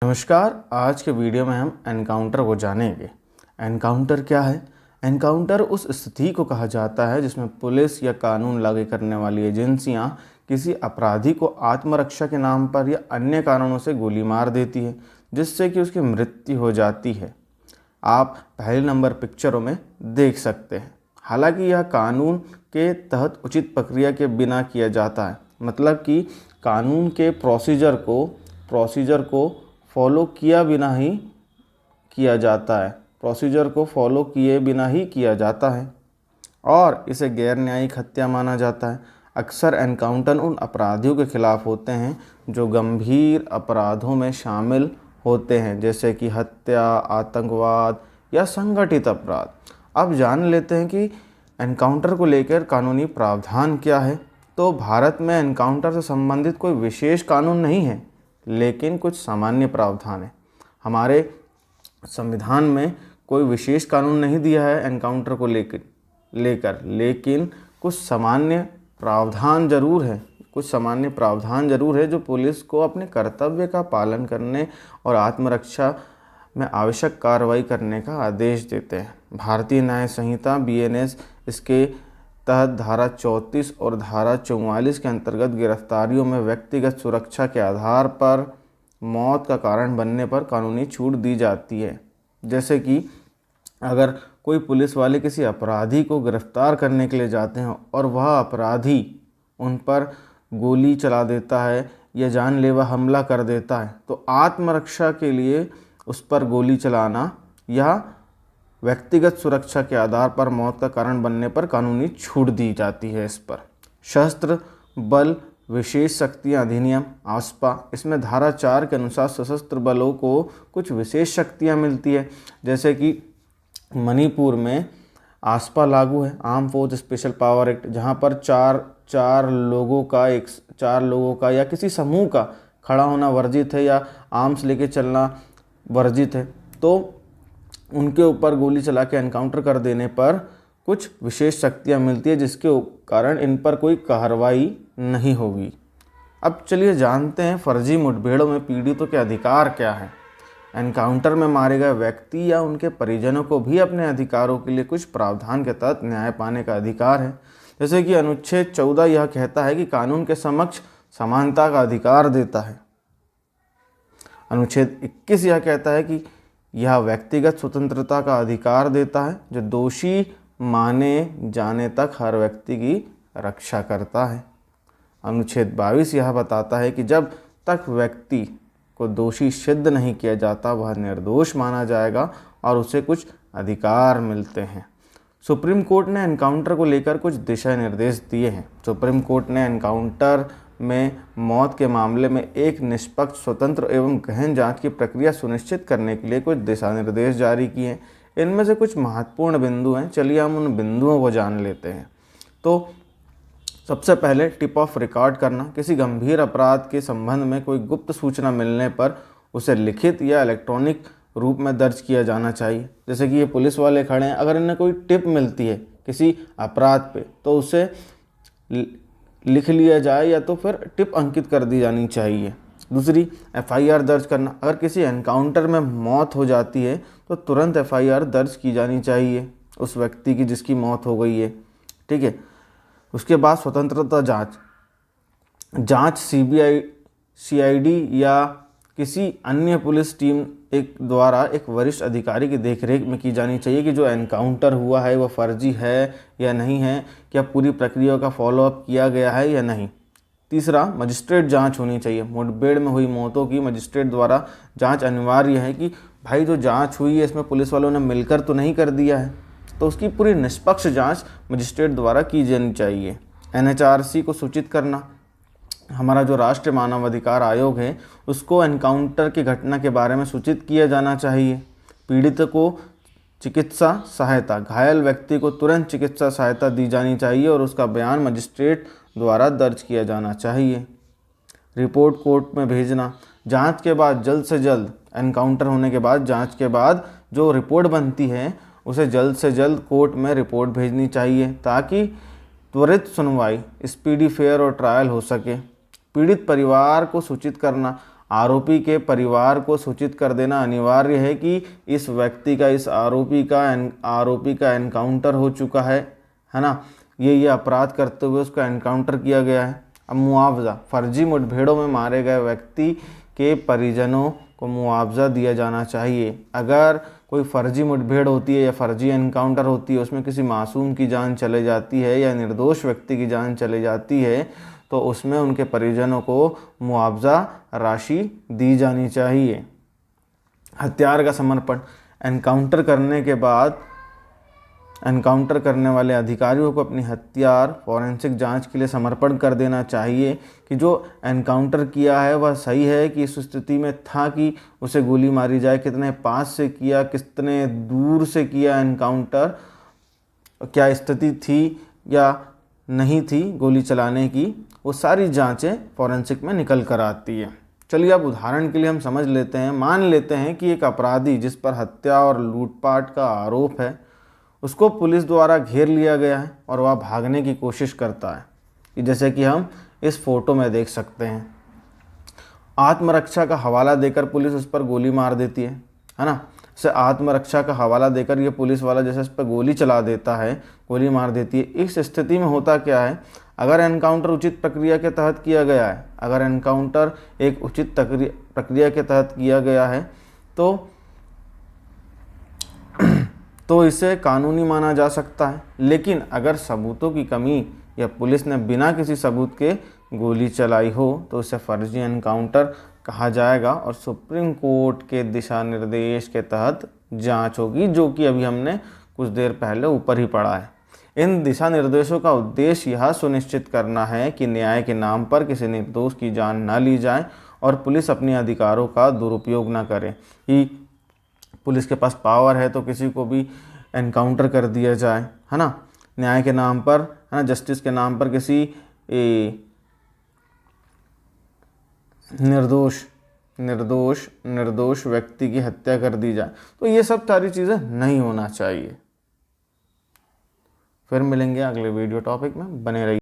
नमस्कार। आज के वीडियो में हम एनकाउंटर को जानेंगे। एनकाउंटर क्या है? एनकाउंटर उस स्थिति को कहा जाता है जिसमें पुलिस या कानून लागू करने वाली एजेंसियां किसी अपराधी को आत्मरक्षा के नाम पर या अन्य कारणों से गोली मार देती है, जिससे कि उसकी मृत्यु हो जाती है। आप पहले नंबर पिक्चरों में देख सकते हैं। हालांकि यह कानून के तहत उचित प्रक्रिया के बिना किया जाता है, मतलब कि कानून के प्रोसीजर को फॉलो किए बिना ही किया जाता है और इसे गैर न्यायिक हत्या माना जाता है। अक्सर एनकाउंटर उन अपराधियों के खिलाफ होते हैं जो गंभीर अपराधों में शामिल होते हैं, जैसे कि हत्या, आतंकवाद या संगठित अपराध। अब जान लेते हैं कि एनकाउंटर को लेकर कानूनी प्रावधान क्या है। तो भारत में एनकाउंटर से संबंधित कोई विशेष कानून नहीं है, लेकिन कुछ सामान्य प्रावधान है। हमारे संविधान में कोई विशेष कानून नहीं दिया है एनकाउंटर को लेकर, लेकिन कुछ सामान्य प्रावधान जरूर है जो पुलिस को अपने कर्तव्य का पालन करने और आत्मरक्षा में आवश्यक कार्रवाई करने का आदेश देते हैं। भारतीय न्याय संहिता BNS इसके तहत धारा 34 और धारा 44 के अंतर्गत गिरफ्तारियों में व्यक्तिगत सुरक्षा के आधार पर मौत का कारण बनने पर कानूनी छूट दी जाती है। जैसे कि अगर कोई पुलिस वाले किसी अपराधी को गिरफ्तार करने के लिए जाते हैं और वह अपराधी उन पर गोली चला देता है या जानलेवा हमला कर देता है, तो आत्मरक्षा के लिए उस पर गोली चलाना या व्यक्तिगत सुरक्षा के आधार पर मौत का कारण बनने पर कानूनी छूट दी जाती है। इस पर सशस्त्र बल विशेष शक्तियाँ अधिनियम आस्पा, इसमें धारा 4 के अनुसार सशस्त्र बलों को कुछ विशेष शक्तियाँ मिलती है। जैसे कि मणिपुर में आस्पा लागू है, arm force special power act, जहाँ पर चार लोगों का या किसी समूह का खड़ा होना वर्जित है या आर्म्स लेके चलना वर्जित है, तो उनके ऊपर गोली चला के एनकाउंटर कर देने पर कुछ विशेष शक्तियाँ मिलती है, जिसके कारण इन पर कोई कार्रवाई नहीं होगी। अब चलिए जानते हैं फर्जी मुठभेड़ों में पीड़ितों के अधिकार क्या है। एनकाउंटर में मारे गए व्यक्ति या उनके परिजनों को भी अपने अधिकारों के लिए कुछ प्रावधान के तहत न्याय पाने का अधिकार है। जैसे कि अनुच्छेद 14 यह कहता है कि कानून के समक्ष समानता का अधिकार देता है। अनुच्छेद 21 यह कहता है कि यह व्यक्तिगत स्वतंत्रता का अधिकार देता है, जो दोषी माने जाने तक हर व्यक्ति की रक्षा करता है। अनुच्छेद 22 यह बताता है कि जब तक व्यक्ति को दोषी सिद्ध नहीं किया जाता वह निर्दोष माना जाएगा और उसे कुछ अधिकार मिलते हैं। सुप्रीम कोर्ट ने एनकाउंटर को लेकर कुछ दिशा निर्देश दिए हैं। सुप्रीम कोर्ट ने एनकाउंटर में मौत के मामले में एक निष्पक्ष, स्वतंत्र एवं गहन जांच की प्रक्रिया सुनिश्चित करने के लिए कुछ दिशा निर्देश जारी किए हैं। इनमें से कुछ महत्वपूर्ण बिंदु हैं, चलिए हम उन बिंदुओं को जान लेते हैं। तो सबसे पहले टिप ऑफ रिकॉर्ड करना। किसी गंभीर अपराध के संबंध में कोई गुप्त सूचना मिलने पर उसे लिखित या इलेक्ट्रॉनिक रूप में दर्ज किया जाना चाहिए। जैसे कि ये पुलिस वाले खड़े हैं, अगर इन्हें कोई टिप मिलती है किसी अपराध पे, तो उसे लिख लिया जाए या तो फिर टिप अंकित कर दी जानी चाहिए। दूसरी, FIR दर्ज करना। अगर किसी एनकाउंटर में मौत हो जाती है तो तुरंत FIR दर्ज की जानी चाहिए उस व्यक्ति की जिसकी मौत हो गई है, ठीक है। उसके बाद स्वतंत्रता जांच CID या किसी अन्य पुलिस टीम द्वारा एक वरिष्ठ अधिकारी की देखरेख में की जानी चाहिए कि जो एनकाउंटर हुआ है वह फर्जी है या नहीं है, क्या पूरी प्रक्रिया का फॉलोअप किया गया है या नहीं। तीसरा, मजिस्ट्रेट जांच होनी चाहिए। मुठभेड़ में हुई मौतों की मजिस्ट्रेट द्वारा जांच अनिवार्य है कि भाई जो जांच हुई है इसमें पुलिस वालों ने मिलकर तो नहीं कर दिया है, तो उसकी पूरी निष्पक्ष जांच मजिस्ट्रेट द्वारा की जानी चाहिए। NHRC को सूचित करना। हमारा जो राष्ट्रीय मानवाधिकार आयोग है उसको एनकाउंटर की घटना के बारे में सूचित किया जाना चाहिए। पीड़ित को चिकित्सा सहायता, घायल व्यक्ति को तुरंत चिकित्सा सहायता दी जानी चाहिए और उसका बयान मजिस्ट्रेट द्वारा दर्ज किया जाना चाहिए। रिपोर्ट कोर्ट में भेजना। जांच के बाद जल्द से जल्द, एनकाउंटर होने के बाद जांच के बाद जो रिपोर्ट बनती है उसे जल्द से जल्द कोर्ट में रिपोर्ट भेजनी चाहिए ताकि त्वरित सुनवाई, स्पीडी फेयर और ट्रायल हो सके। पीड़ित परिवार को सूचित करना। आरोपी के परिवार को सूचित कर देना अनिवार्य है कि इस व्यक्ति का, इस आरोपी का एनकाउंटर हो चुका है ना, ये अपराध करते हुए उसका एनकाउंटर किया गया है। अब मुआवजा, फर्जी मुठभेड़ों में मारे गए व्यक्ति के परिजनों को मुआवजा दिया जाना चाहिए। अगर कोई फर्जी मुठभेड़ होती है या फर्जी एनकाउंटर होती है, उसमें किसी मासूम की जान चले जाती है या निर्दोष व्यक्ति की जान चली जाती है, तो उसमें उनके परिजनों को मुआवजा राशि दी जानी चाहिए। हथियार का समर्पण, एनकाउंटर करने के बाद एनकाउंटर करने वाले अधिकारियों को अपनी हथियार फॉरेंसिक जांच के लिए समर्पण कर देना चाहिए कि जो एनकाउंटर किया है वह सही है, कि इस स्थिति में था कि उसे गोली मारी जाए, कितने पास से किया, कितने दूर से किया एनकाउंटर, क्या स्थिति थी या नहीं थी गोली चलाने की, वो सारी जांचें फॉरेंसिक में निकल कर आती है। चलिए अब उदाहरण के लिए हम समझ लेते हैं, मान लेते हैं कि एक अपराधी जिस पर हत्या और लूटपाट का आरोप है, उसको पुलिस द्वारा घेर लिया गया है और वह भागने की कोशिश करता है, जैसे कि हम इस फोटो में देख सकते हैं। आत्मरक्षा का हवाला देकर पुलिस उस पर गोली मार देती है ना। इसे आत्मरक्षा का हवाला देकर ये पुलिस वाला जैसे इस पर गोली चला देता है, गोली मार देती है। इस स्थिति में होता क्या है, अगर एनकाउंटर उचित प्रक्रिया के तहत किया गया है, अगर एनकाउंटर एक उचित प्रक्रिया के तहत किया गया है तो इसे कानूनी माना जा सकता है। लेकिन अगर सबूतों की कमी या पुलिस ने बिना किसी सबूत के गोली चलाई हो तो इसे फर्जी एनकाउंटर कहा जाएगा और सुप्रीम कोर्ट के दिशा निर्देश के तहत जांच होगी, जो कि अभी हमने कुछ देर पहले ऊपर ही पढ़ा है। इन दिशा निर्देशों का उद्देश्य यह सुनिश्चित करना है कि न्याय के नाम पर किसी निर्दोष की जान न ली जाए और पुलिस अपने अधिकारों का दुरुपयोग न करे, कि पुलिस के पास पावर है तो किसी को भी एनकाउंटर कर दिया जाए, है ना, न्याय के नाम पर, है ना, जस्टिस के नाम पर किसी निर्दोष व्यक्ति की हत्या कर दी जाए। तो ये सब सारी चीज़ें नहीं होना चाहिए। फिर मिलेंगे अगले वीडियो टॉपिक में, बने रहिए।